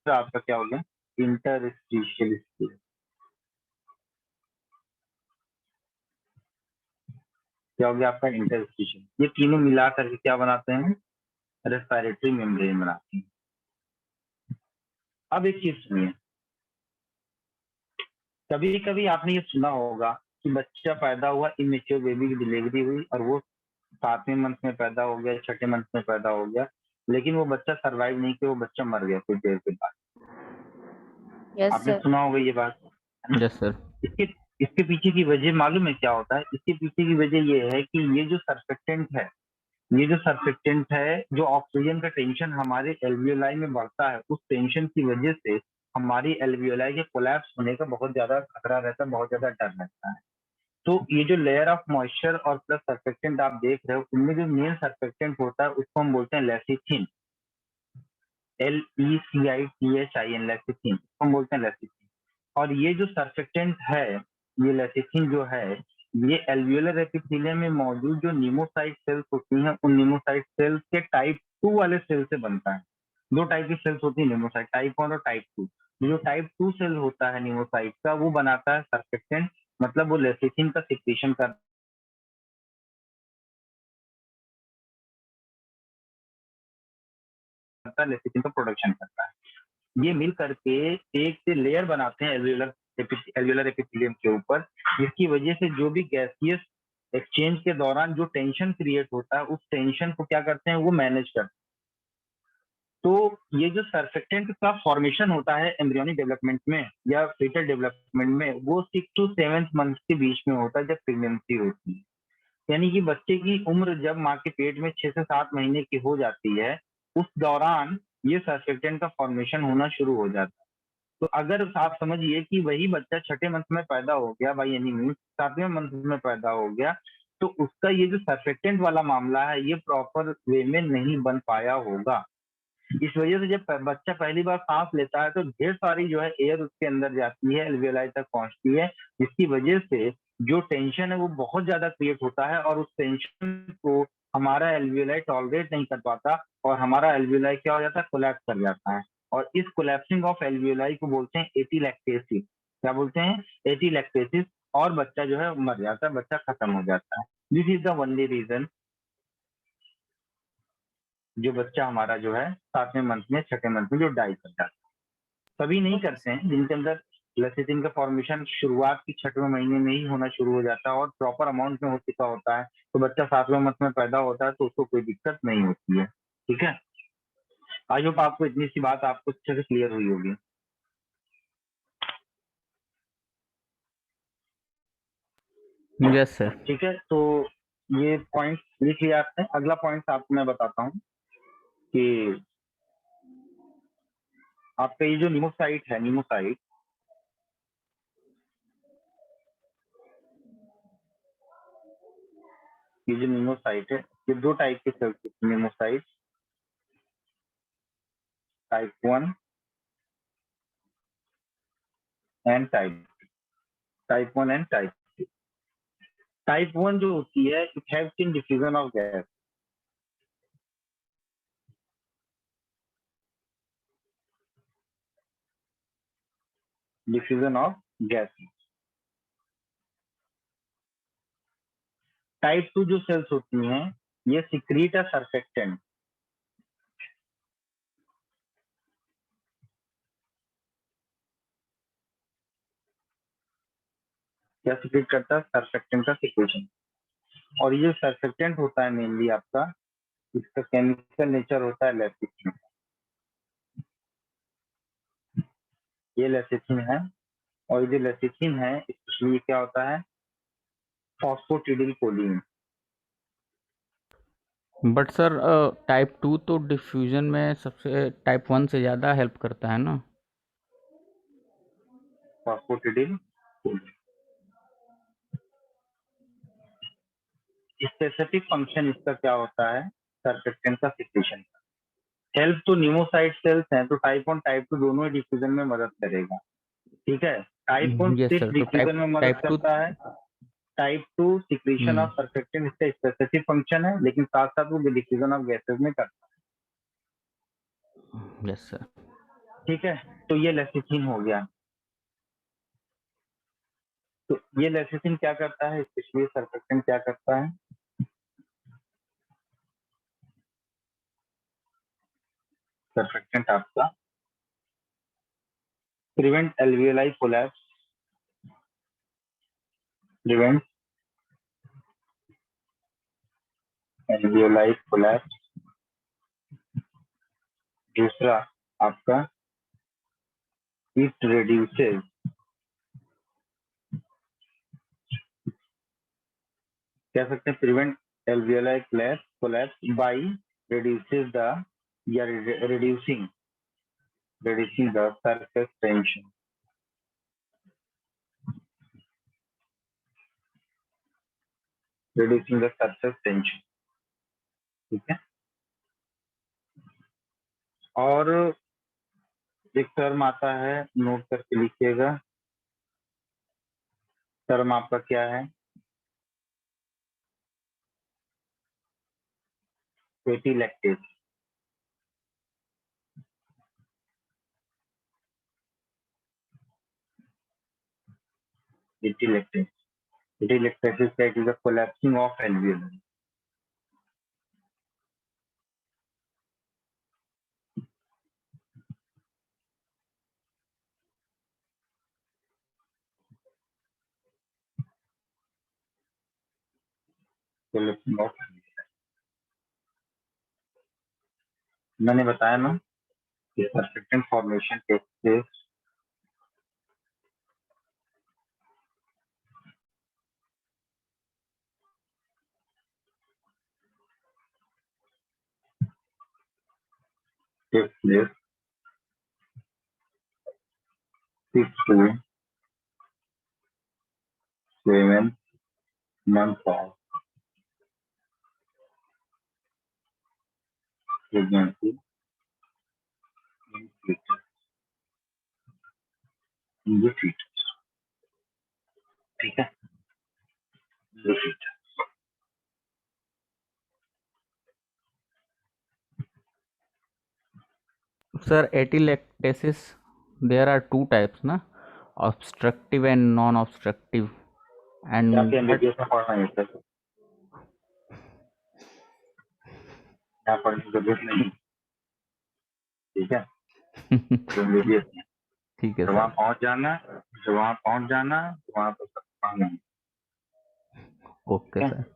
तो आपका क्या हो गया, इंटरस्टिशियल स्पेस। क्या हो गया आपका, इंटरस्टिशियल। ये तीनों मिला करके क्या बनाते हैं, रेस्पिरेटरी मेम्ब्रेन बनाते हैं। अब एक चीज सुनिए, कभी कभी आपने ये सुना होगा कि बच्चा पैदा हुआ, इमेच्योर बेबी की डिलीवरी हुई और वो 7वें मंथ में पैदा हो गया, 6ठे मंथ में पैदा हो गया, लेकिन वो बच्चा सरवाइव नहीं किया, वो बच्चा मर गया कुछ देर के बाद। यस आपने सर। सुना होगा ये बात, है ना? Yes sir. इसके इसके पीछे की वजह मालूम है क्या होता है, इसके पीछे की वजह ये है कि ये जो सर्फेक्टेंट है, ये जो सर्फेक्टेंट है, जो ऑक्सीजन का टेंशन हमारे एल्वियोलाई में बढ़ता है, उस टेंशन की वजह से हमारी एल्वियोलाई के कोलैप्स होने का बहुत ज्यादा खतरा रहता है, बहुत ज्यादा डर रहता है। तो ये जो लेयर ऑफ मॉइस्चर और प्लस सर्फेक्टेंट आप देख रहे हो, उनमें जो मेन सर्फेक्टेंट होता है उसको हम बोलते हैं लेसिथिन, LECITHIN, लेसिथिन, हम बोलते हैं लेसिथिन। और ये जो सर्फेक्टेंट है, ये लेसिथिन जो है, ये एल्वियोलर एपिथेलियम में मौजूद जो न्यूमोसाइट सेल्स होती हैं, उन न्यूमोसाइट सेल्स के टाइप 2 वाले सेल से बनता है। 2 टाइप की सेल्स होती है न्यूमोसाइट, टाइप 1 और टाइप 2। जो टाइप 2 सेल होता है न्यूमोसाइट का, वो बनाता है सर्फेक्टेंट, मतलब वो लेसिथिन का सिक्रेशन करता है, लेसिथिन का प्रोडक्शन करता है। ये मिल करके एक से लेयर बनाते हैं एल्वियोलर एपिथेलियम के ऊपर, जिसकी वजह से जो भी गैसियस एक्सचेंज के दौरान जो टेंशन क्रिएट होता है, उस टेंशन को क्या करते हैं, वो मैनेज करते हैं। तो ये जो सर्फेक्टेंट का फॉर्मेशन होता है एम्ब्रियोनिक डेवलपमेंट में या फीटल डेवलपमेंट में, वो 6 to 7 मंथ के बीच में होता है, जब प्रेगनेंसी होती है। यानी कि बच्चे की उम्र जब माँ के पेट में 6 से 7 महीने की हो जाती है, उस दौरान ये सर्फेक्टेंट का फॉर्मेशन होना शुरू हो जाता है। तो अगर आप समझिए कि वही बच्चा छठे मंथ में पैदा हो गया, बाई एनी मीन्स 7वें मंथ में पैदा हो गया, तो उसका ये जो सर्फेक्टेंट वाला मामला है, ये प्रॉपर वे में नहीं बन पाया होगा। इस वजह से जब बच्चा पहली बार सांस लेता है, तो ढेर सारी जो है एयर उसके अंदर जाती है, एल्वियोलाई तक पहुंचती है, जिसकी वजह से जो टेंशन है वो बहुत ज्यादा क्रिएट होता है, और उस टेंशन को हमारा एल्वियोलाई टॉलरेट नहीं कर पाता, और हमारा एल्वियोलाई क्या हो जाता है, कोलैप्स कर जाता है। और इस कोलैप्सिंग ऑफ एल्वियोलाई को बोलते हैं एटीलैक्टेसिस। क्या बोलते हैं? एटीलैक्टेसिस। और बच्चा जो है मर जाता है, बच्चा खत्म हो जाता है। This is the only reason जो बच्चा हमारा जो है 7वें मंथ में, छठे मंथ में जो डाई कर जाता है। सभी नहीं करते हैं जिनके अंदर लेसिथिन का फॉर्मेशन शुरुआत की 6वें महीने में ही होना शुरू हो जाता है और प्रॉपर अमाउंट में हो चुका होता है, तो बच्चा 7वें मंथ में पैदा होता है, तो उसको कोई दिक्कत नहीं होती है। ठीक है, आई होप आपको इतनी सी बात आपको अच्छे से क्लियर हुई होगी। Yes sir. ठीक है, तो ये पॉइंट लिख लिया आपने। अगला पॉइंट आपको मैं बताता हूँ कि आपका ये जो निमोसाइट है, निमोसाइट, ये जो निमोसाइट है, ये 2 टाइप के सेल्स होते हैं pneumocyte, type 1 and type 1 and type 2। Type 1 जो होती है, it helps in diffusion of gas. Diffusion of gas. Type 2 जो सेल्स होती हैं, ये सिक्रीट अ सर्फेक्टेंट। क्या सिक्रीट करता है? सर्फेक्टेंट का सिक्रेशन। और ये सर्फेक्टेंट होता है मेनली आपका, इसका केमिकल नेचर होता है लेसिथिन। ये लेसिथिन है, और ये जो लेसिथिन है, स्पेशली क्या होता है, फॉस्फोटिडिलकोलिन। बट सर टाइप 2 तो डिफ्यूजन में सबसे टाइप 1 से ज़्यादा हेल्प करता है ना? फॉस्फोटिडिलकोलिन स्पेसिफिक फंक्शन इसका क्या होता है, सर्फेक्टेंट का सिक्रेशन का। हेल्प तो न्यूमोसाइट सेल्स हैं, तो टाइप 1 टाइप 2 दोनों ही डिफ्यूजन में मदद करेगा। ठीक है, टाइप 1 यस सिर्फ सर। तो डिफ्यूजन टाइप में मदद टाइप 2। करता है। टाइप 2 सिक्रीशन ऑफ सर्फेक्टेंट इसका स्पेसिफिक फंक्शन है, लेकिन साथ साथ वो डिफ्यूजन ऑफ गैसेस में करता यस सर। है। ठीक है, तो ये लेसिथिन हो गया। तो ये लेसिथिन क्या करता है, स्पेशली सर्फेक्टेंट क्या करता है? सर्फेक्टेंट आपका prevent alveoli collapse, prevent alveoli collapse. दूसरा आपका इट रिड्यूसेस, कह सकते हैं prevent alveoli collapse by reduces the या reducing the surface tension। reducing the surface tension। ठीक है, और एक टर्म आता है, नोट करके लिखिएगा। टर्म आपका क्या है? एटीलैक्टेस। एटीलैक्टेस, एटीलैक्टेसिस का it is the collapsing of alveoli. मैंने बताया ना कि surfactant formation takes place between 6 to 7 months of pregnancy in the fetus. ठीक है, the fetus. Sir, atelectasis, there are two types, na? Obstructive and non-obstructive. And आपके MBBS में पढ़ना है सर, यहाँ पढ़ने की जरूरत नहीं, ठीक है। एमबीबीएस में ठीक है जब वहाँ सर, पहुँच जाना, वहाँ पर सब पढ़ना है, ओके ठीक है? सर।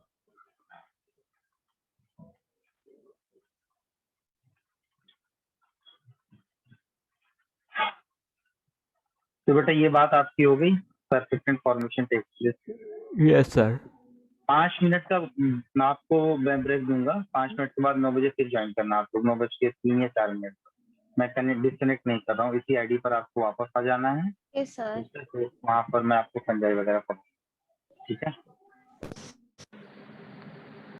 तो बेटा ये बात आपकी हो गई, surfactant formation takes place. Yes sir. 5 minute का मैं आपको ब्रेक दूंगा, 5 मिनट के बाद 9 बजे फिर ज्वाइन करना आपको, 9:03 या 4 मिनट। मैं डिस्कनेक्ट नहीं कर रहा हूँ, इसी आईडी पर आपको वापस आ जाना है, यस सर। वहाँ पर मैं आपको संजय वगैरह पढ़ाऊंगा, ठीक है।